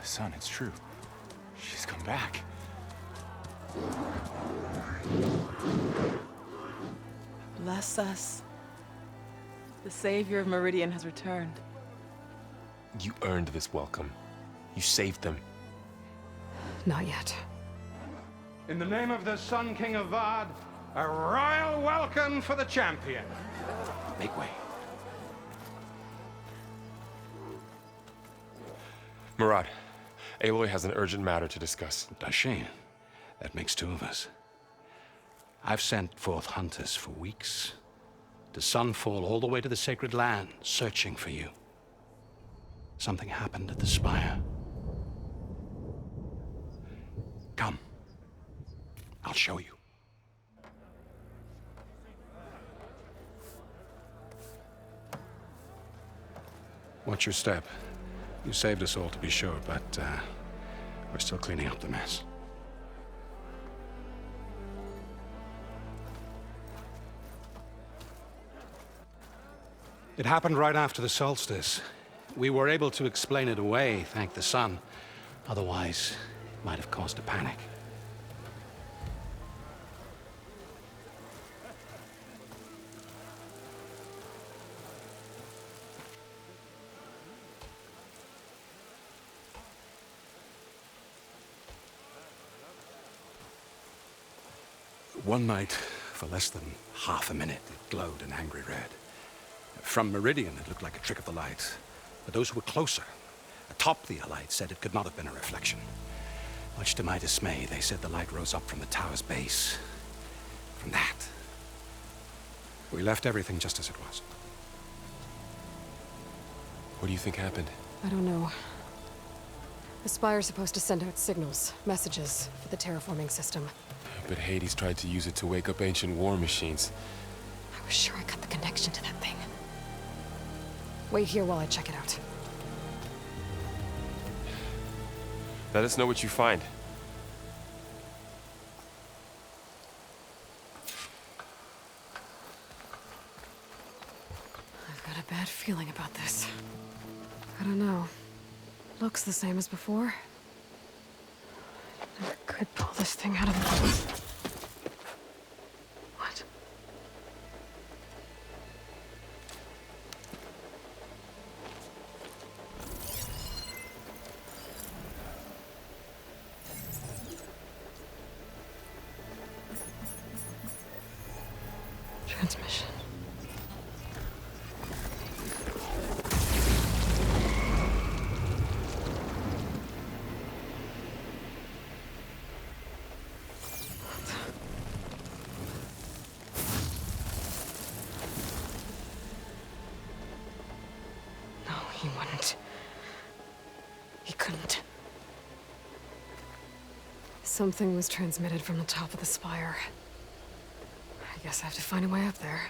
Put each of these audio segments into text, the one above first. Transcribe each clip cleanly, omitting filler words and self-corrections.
the sun, it's true. She's come back. Bless us. The savior of Meridian has returned. You earned this welcome. You saved them. Not yet. In the name of the Sun King of Vard, a royal welcome for the champion. Make way. Murad, Aloy has an urgent matter to discuss. Dashane, that makes two of us. I've sent forth hunters for weeks. To Sunfall, all the way to the Sacred Land, searching for you. Something happened at the Spire. Come. I'll show you. Watch your step. You saved us all, to be sure, but we're still cleaning up the mess. It happened right after the solstice. We were able to explain it away, thank the sun. Otherwise, it might have caused a panic. One night, for less than half a minute, it glowed an angry red. From Meridian, it looked like a trick of the light. But those who were closer, atop the light, said it could not have been a reflection. Much to my dismay, they said the light rose up from the tower's base. From that. We left everything just as it was. What do you think happened? I don't know. The Spire's supposed to send out signals, messages, for the terraforming system. But Hades tried to use it to wake up ancient war machines. I was sure I cut the connection to that thing. Wait here while I check it out. Let us know what you find. I've got a bad feeling about this. I don't know. Looks the same as before. Never could pull this thing out of the... What? Transmission. No, he wouldn't. He couldn't. Something was transmitted from the top of the spire. I guess I have to find a way up there.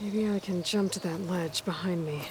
Maybe I can jump to that ledge behind me.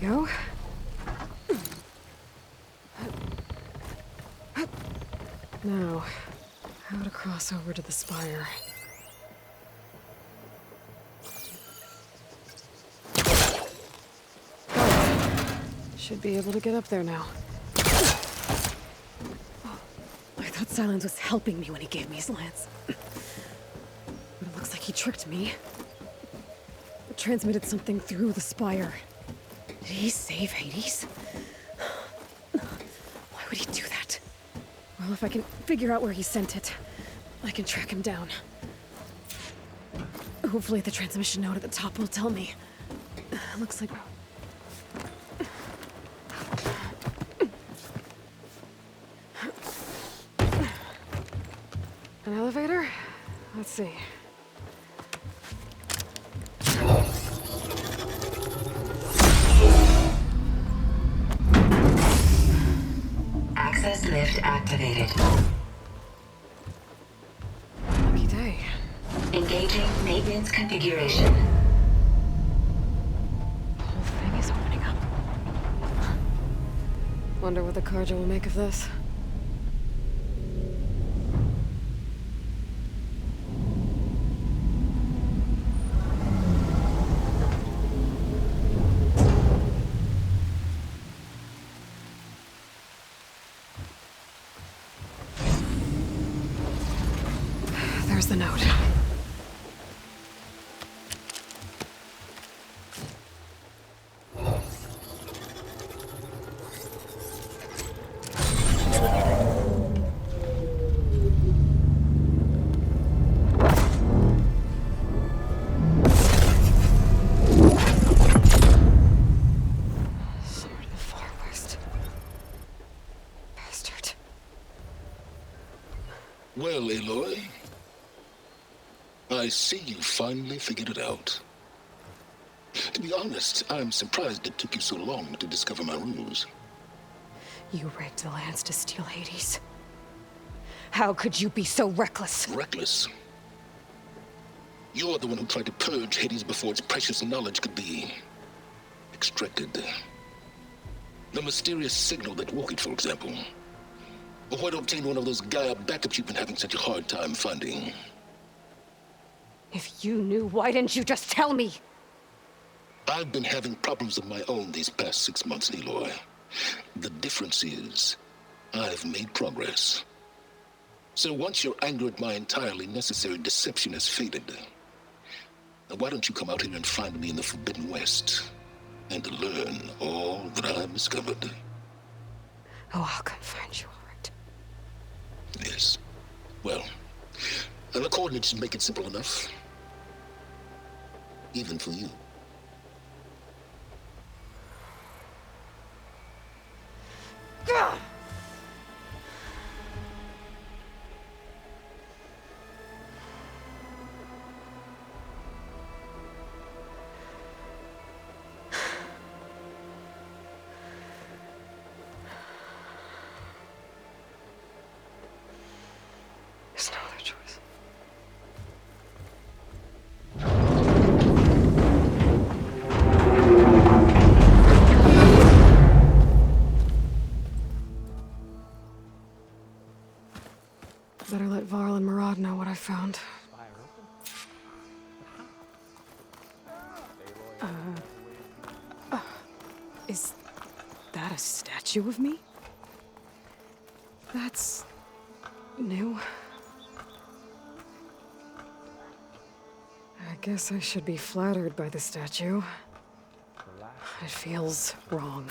Go. Now, how to cross over to the spire. Should be able to get up there now. Oh, I thought Silence was helping me when he gave me his lance. But it looks like he tricked me. It transmitted something through the spire. Did he save Hades? Why would he do that? Well, if I can figure out where he sent it, I can track him down. Hopefully the transmission note at the top will tell me. Looks like... An elevator? Let's see. Access lift activated. Lucky day. Engaging maintenance configuration. The whole thing is opening up. Wonder what the Carja will make of this. There's the note. Somewhere to the far west. Bastard. Well, Aloy, I see you finally figured it out. To be honest, I'm surprised it took you so long to discover my ruse. You rigged the Lance to steal Hades. How could you be so reckless? Reckless? You're the one who tried to purge Hades before its precious knowledge could be extracted. The mysterious signal that woke it, for example. Or why to obtain one of those Gaia backups you've been having such a hard time finding. If you knew, why didn't you just tell me? I've been having problems of my own these past 6 months, Aloy. The difference is, I've made progress. So once your anger at my entirely necessary deception has faded, now why don't you come out here and find me in the Forbidden West, and learn all that I've discovered? Oh, I'll come find you, all right. Yes. Well, and the coordinates make it simple enough. Even for you. Gah! There's no other choice. Better let Varl and Murad know what I found. Is that a statue of me? That's new. I guess I should be flattered by the statue. It feels wrong.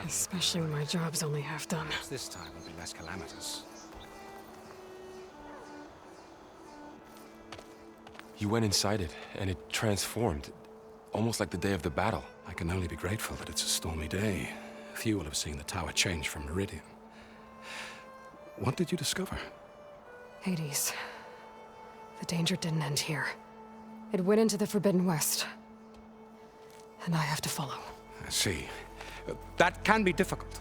Especially when my job's only half done. This time will be less calamitous. You went inside it, and it transformed, almost like the day of the battle. I can only be grateful that it's a stormy day. Few will have seen the tower change from Meridian. What did you discover? Hades. The danger didn't end here. It went into the Forbidden West. And I have to follow. I see. That can be difficult.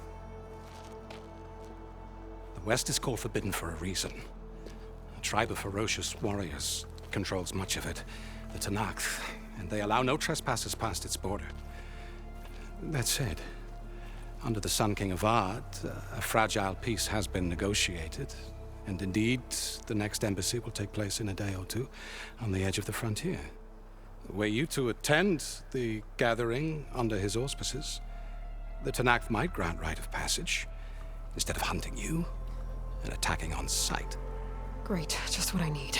The West is called Forbidden for a reason. A tribe of ferocious warriors controls much of it, the Tenakth, and they allow no trespassers past its border. That said, under the Sun King Avad, a fragile peace has been negotiated, and indeed, the next embassy will take place in a day or two on the edge of the frontier. Were you to attend the gathering under his auspices, the Tenakth might grant right of passage, instead of hunting you and attacking on sight. Great, just what I need.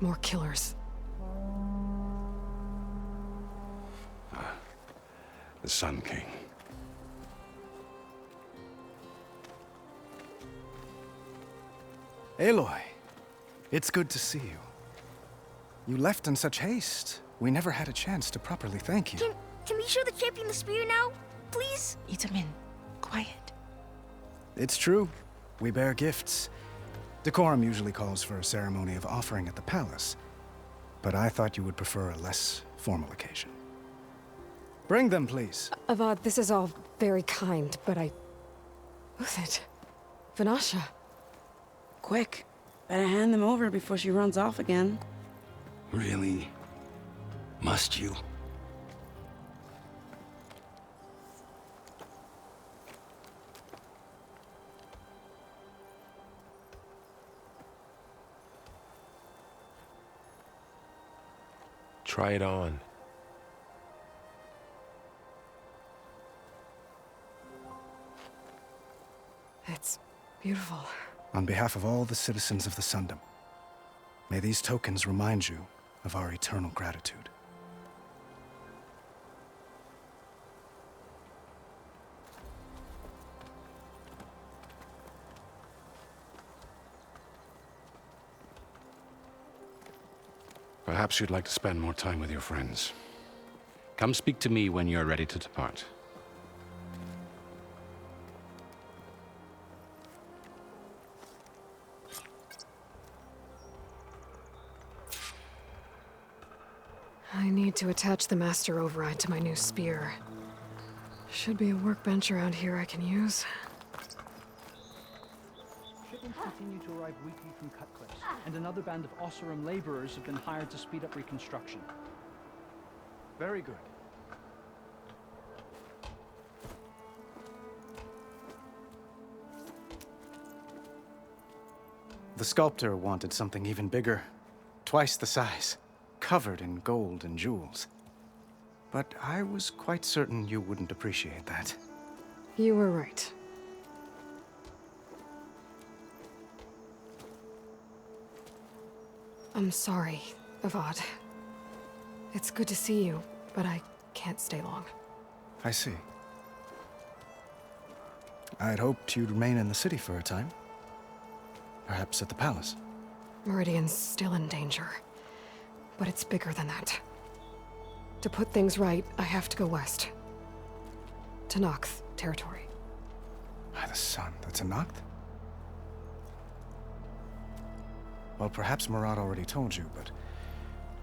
More killers. The Sun King. Aloy, it's good to see you. You left in such haste. We never had a chance to properly thank you. Can we show the champion the spear now? Please? Itamin, quiet. It's true. We bear gifts. Decorum usually calls for a ceremony of offering at the palace, but I thought you would prefer a less formal occasion. Bring them, please. Avad, this is all very kind, but Who's it? Vanasha. Quick. Better hand them over before she runs off again. Really? Must you? Try it on. It's beautiful. On behalf of all the citizens of the Sundom, may these tokens remind you of our eternal gratitude. Perhaps you'd like to spend more time with your friends. Come speak to me when you're ready to depart. I need to attach the master override to my new spear. Should be a workbench around here I can use. Shipments continue to arrive weekly from Cutcliffs, and another band of Osseram laborers have been hired to speed up reconstruction. Very good. The sculptor wanted something even bigger, twice the size, covered in gold and jewels. But I was quite certain you wouldn't appreciate that. You were right. I'm sorry, Avad. It's good to see you, but I can't stay long. I see. I'd hoped you'd remain in the city for a time. Perhaps at the palace. Meridian's still in danger, but it's bigger than that. To put things right, I have to go west. To Nox territory. By the sun, that's a Noct? Well, perhaps Murad already told you, but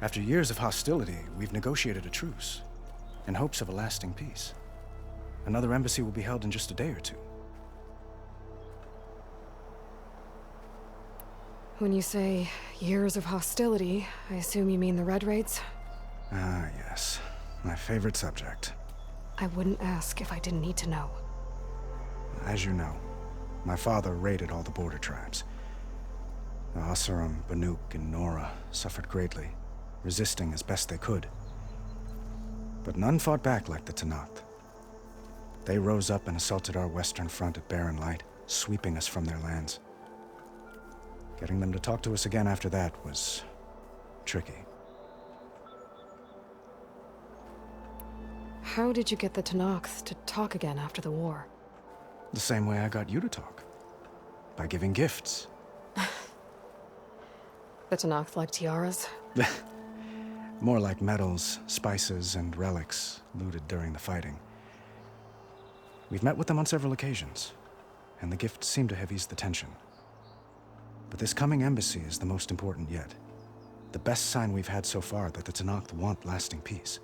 after years of hostility, we've negotiated a truce, in hopes of a lasting peace. Another embassy will be held in just a day or two. When you say years of hostility, I assume you mean the Red Raids? Ah, yes. My favorite subject. I wouldn't ask if I didn't need to know. As you know, my father raided all the border tribes. The Osseram, Banuk, and Nora suffered greatly, resisting as best they could. But none fought back like the Tenakth. They rose up and assaulted our western front at Barren Light, sweeping us from their lands. Getting them to talk to us again after that was tricky. How did you get the Tenakth to talk again after the war? The same way I got you to talk. By giving gifts. The Tenakth like tiaras? More like medals, spices, and relics looted during the fighting. We've met with them on several occasions, and the gifts seem to have eased the tension. But this coming embassy is the most important yet. The best sign we've had so far that the Tenakth want lasting peace.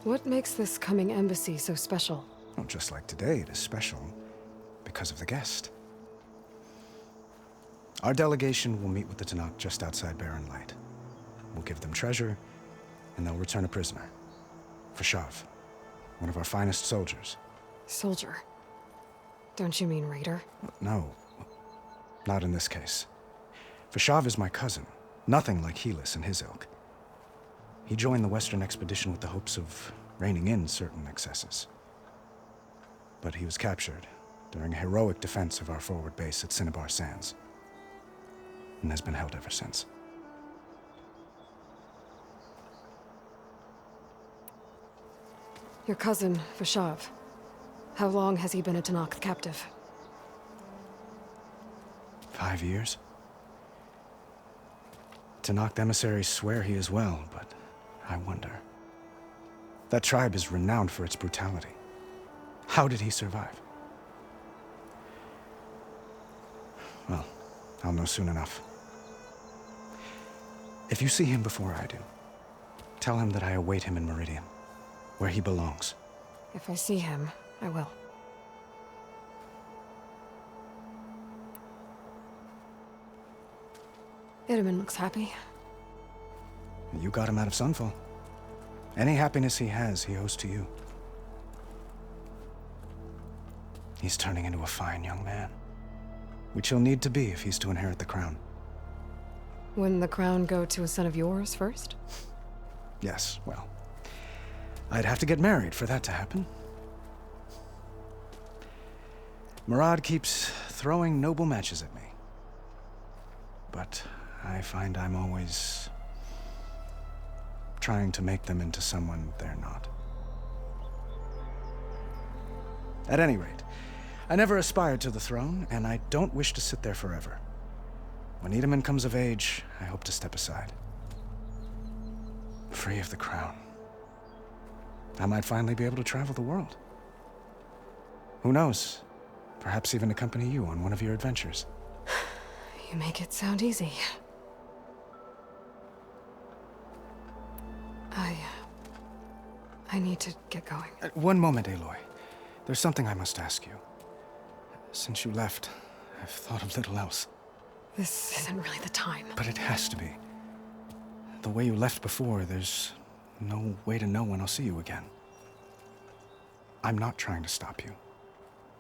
What makes this coming embassy so special? Well, just like today, it is special because of the guest. Our delegation will meet with the Tenakth just outside Barren Light. We'll give them treasure, and they'll return a prisoner. Fashav, one of our finest soldiers. Soldier? Don't you mean raider? No, not in this case. Fashav is my cousin, nothing like Helis and his ilk. He joined the Western expedition with the hopes of reining in certain excesses. But he was captured during a heroic defense of our forward base at Cinnabar Sands, and has been held ever since. Your cousin, Fashav. How long has he been a Tenakth captive? 5 years? Tenakth emissaries swear he is well, but I wonder. That tribe is renowned for its brutality. How did he survive? Well, I'll know soon enough. If you see him before I do, tell him that I await him in Meridian, where he belongs. If I see him, I will. Ingen looks happy. You got him out of Sunfall. Any happiness he has, he owes to you. He's turning into a fine young man, which he'll need to be if he's to inherit the crown. Wouldn't the crown go to a son of yours first? Yes, well, I'd have to get married for that to happen. Murad keeps throwing noble matches at me. But I find I'm always trying to make them into someone they're not. At any rate, I never aspired to the throne, and I don't wish to sit there forever. When Ingen comes of age, I hope to step aside. Free of the crown. I might finally be able to travel the world. Who knows? Perhaps even accompany you on one of your adventures. You make it sound easy. I need to get going. One moment, Aloy. There's something I must ask you. Since you left, I've thought of little else. This isn't really the time. But it has to be. The way you left before, there's no way to know when I'll see you again. I'm not trying to stop you,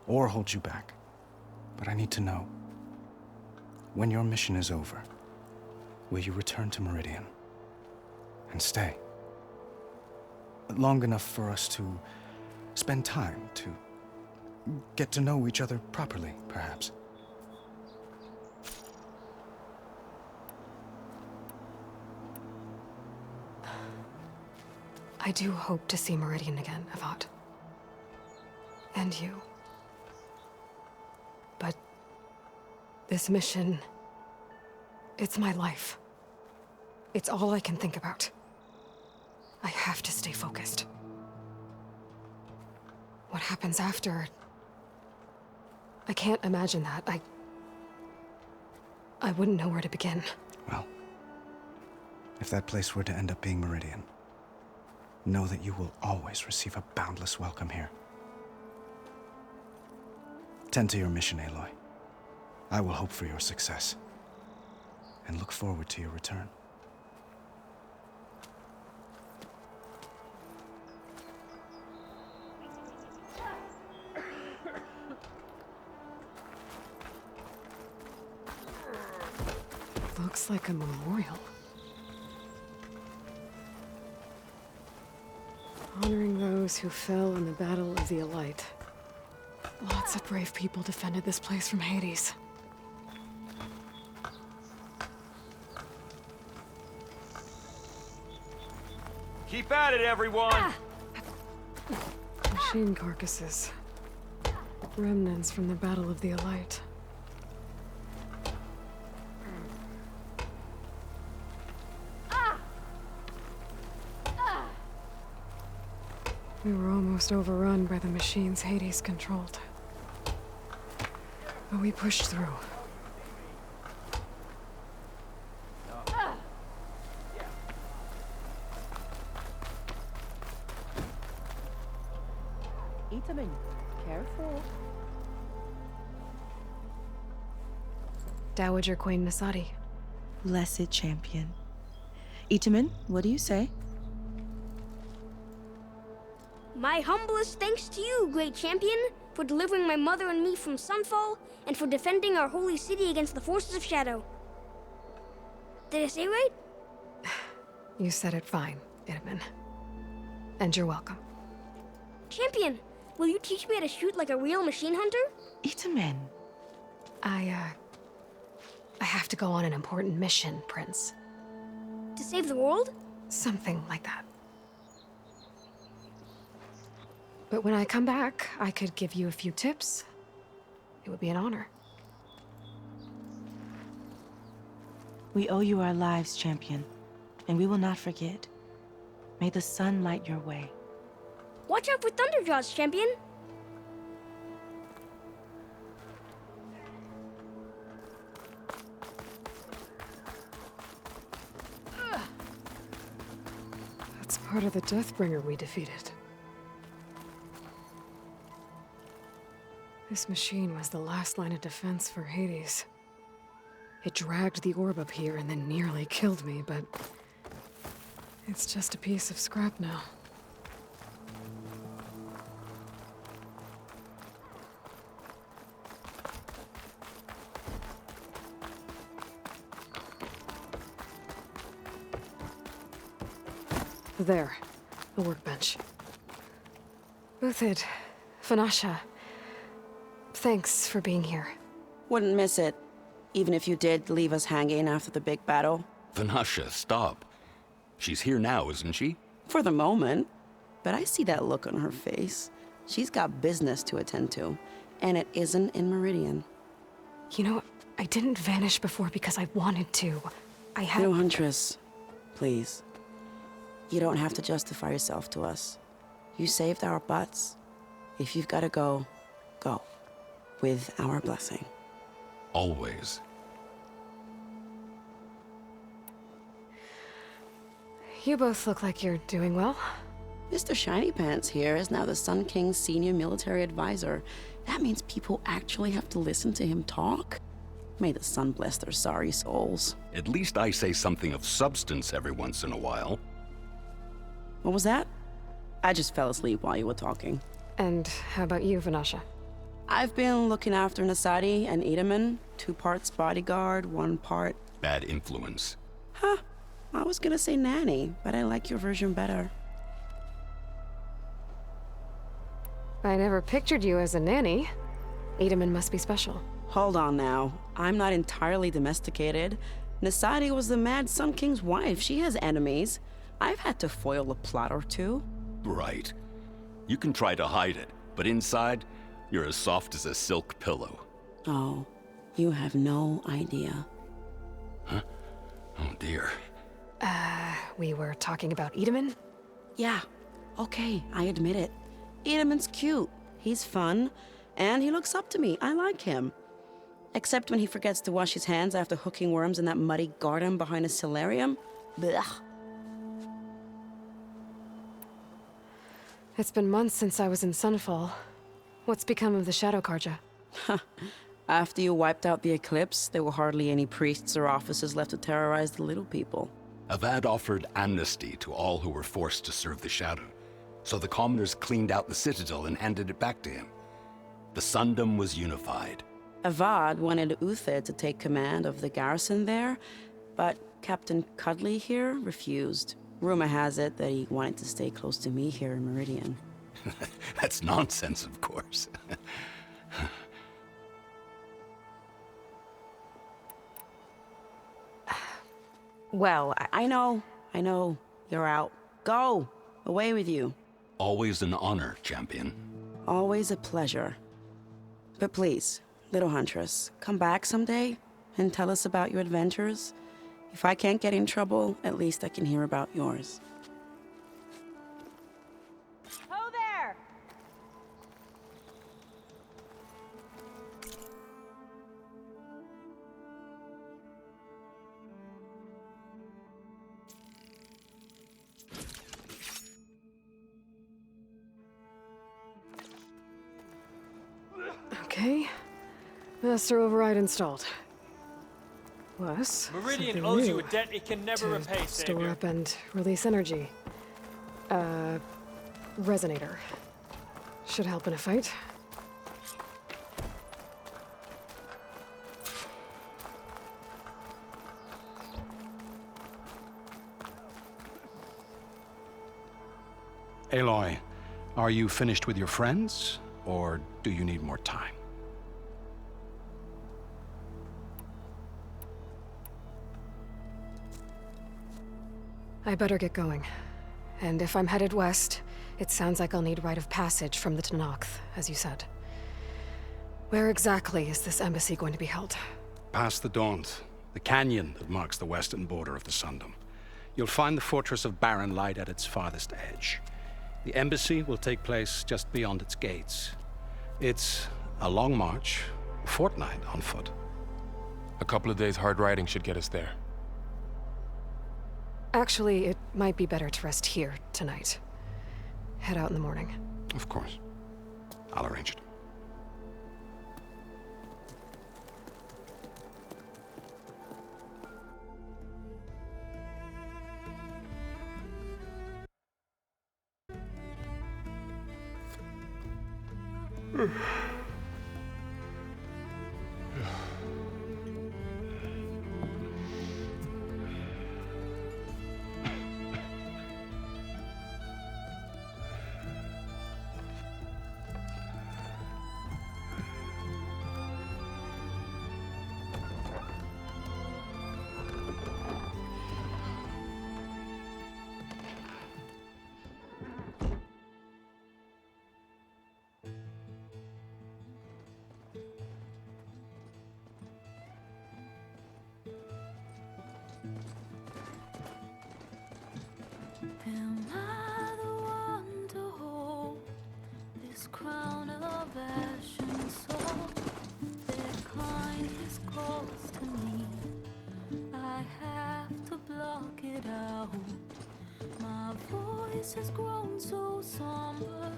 or hold you back. But I need to know. When your mission is over, will you return to Meridian? And stay? Long enough for us to spend time, to get to know each other properly, perhaps. I do hope to see Meridian again, Avad. And you. But this mission, it's my life. It's all I can think about. I have to stay focused. What happens after? I can't imagine that. I wouldn't know where to begin. Well, if that place were to end up being Meridian, know that you will always receive a boundless welcome here. Tend to your mission, Aloy. I will hope for your success, and look forward to your return. Looks like a memorial. Honoring those who fell in the Battle of the Elite. Lots of brave people defended this place from Hades. Keep at it, everyone! Machine carcasses. Remnants from the Battle of the Elite. We were almost overrun by the machines Hades controlled. But we pushed through. Ingen, careful. Dowager Queen Nasadi. Blessed champion. Ingen, what do you say? My humblest thanks to you, great champion, for delivering my mother and me from Sunfall, and for defending our holy city against the forces of Shadow. Did I say right? You said it fine, Ingen. And you're welcome. Champion, will you teach me how to shoot like a real machine hunter? Ingen. I have to go on an important mission, Prince. To save the world? Something like that. But when I come back, I could give you a few tips. It would be an honor. We owe you our lives, champion, and we will not forget. May the sun light your way. Watch out for Thunderjaws, champion! That's part of the Deathbringer we defeated. This machine was the last line of defense for Hades. It dragged the orb up here and then nearly killed me, but it's just a piece of scrap now. There, the workbench. Uthid, Vanasha, thanks for being here. Wouldn't miss it, even if you did leave us hanging after the big battle. Vanasha, stop. She's here now, isn't she? For the moment. But I see that look on her face. She's got business to attend to, and it isn't in Meridian. You know, I didn't vanish before because I wanted to. I had— No, Huntress, please. You don't have to justify yourself to us. You saved our butts. If you've got to go, go. With our blessing. Always. You both look like you're doing well. Mr. Shiny Pants here is now the Sun King's senior military advisor. That means people actually have to listen to him talk? May the sun bless their sorry souls. At least I say something of substance every once in a while. What was that? I just fell asleep while you were talking. And how about you, Vanasha? I've been looking after Nasadi and Edaman. 2 parts bodyguard, 1 part... Bad influence. Huh. I was gonna say nanny, but I like your version better. I never pictured you as a nanny. Edaman must be special. Hold on now. I'm not entirely domesticated. Nasadi was the Mad Sun King's wife. She has enemies. I've had to foil a plot or 2. Right. You can try to hide it, but inside, you're as soft as a silk pillow. Oh, you have no idea. Huh? Oh dear. We were talking about Edaman? Yeah, okay, I admit it. Edaman's cute. He's fun, and he looks up to me. I like him. Except when he forgets to wash his hands after hooking worms in that muddy garden behind a solarium. Blech. It's been months since I was in Sunfall. What's become of the Shadow Karja? After you wiped out the eclipse, there were hardly any priests or officers left to terrorize the little people. Avad offered amnesty to all who were forced to serve the Shadow, so the commoners cleaned out the citadel and handed it back to him. The Sundom was unified. Avad wanted Uthid to take command of the garrison there, but Captain Cudley here refused. Rumor has it that he wanted to stay close to me here in Meridian. That's nonsense, of course. Well, I know. You're out. Go! Away with you. Always an honor, champion. Always a pleasure. But please, little Huntress, come back someday and tell us about your adventures. If I can't get in trouble, at least I can hear about yours. Ho there! Okay. Master override installed. Plus, Meridian something owes you new a debt it can never to repay, store Savior. up and release energy. Resonator. Should help in a fight. Aloy, are you finished with your friends, or do you need more time? I better get going. And if I'm headed west, it sounds like I'll need rite of passage from the Tenakth, as you said. Where exactly is this embassy going to be held? Past the Daunt. the canyon that marks the western border of the Sundom. You'll find the fortress of Barren Light at its farthest edge. The embassy will take place just beyond its gates. It's a long march, a fortnight on foot. A couple of days hard riding should get us there. Actually, it might be better to rest here tonight. Head out in the morning. Of course. I'll arrange it. Am I the one to hold this crown of ash and soul? Their kindness calls to me. I have to block it out. My voice has grown so somber.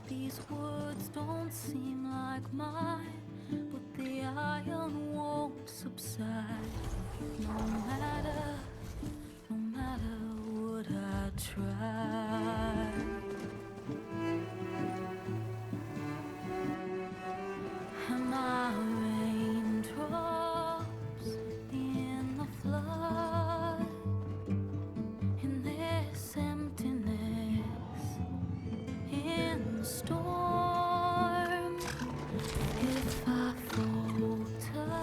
These words don't seem like mine, but the iron won't subside. No matter what I try. Am I raindrops in the flood? In this emptiness, in the storm. If I falter,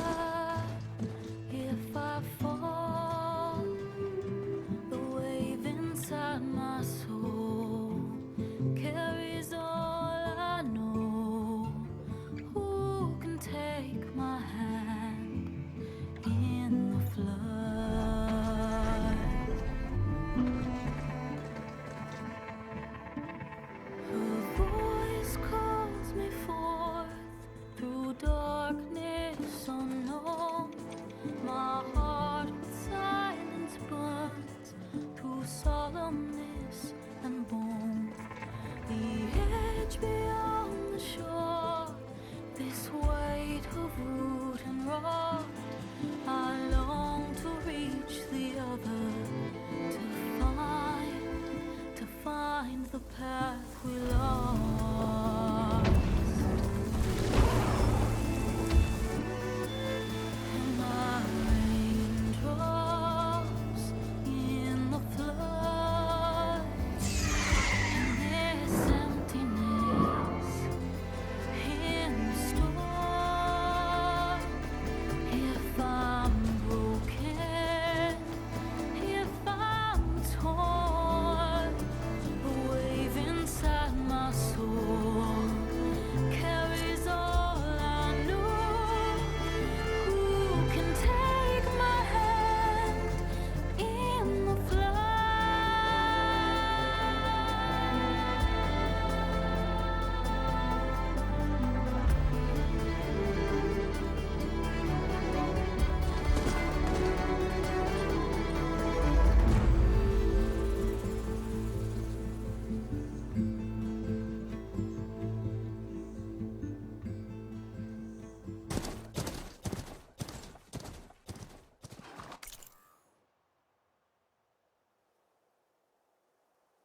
if I fall, the wave inside my soul carries all I know. Who can take my hand in the flood? Her voice calls me forth through darkness unknown. My heart with silence burns through solemnness and bone. The edge beyond the shore, this weight of root and rock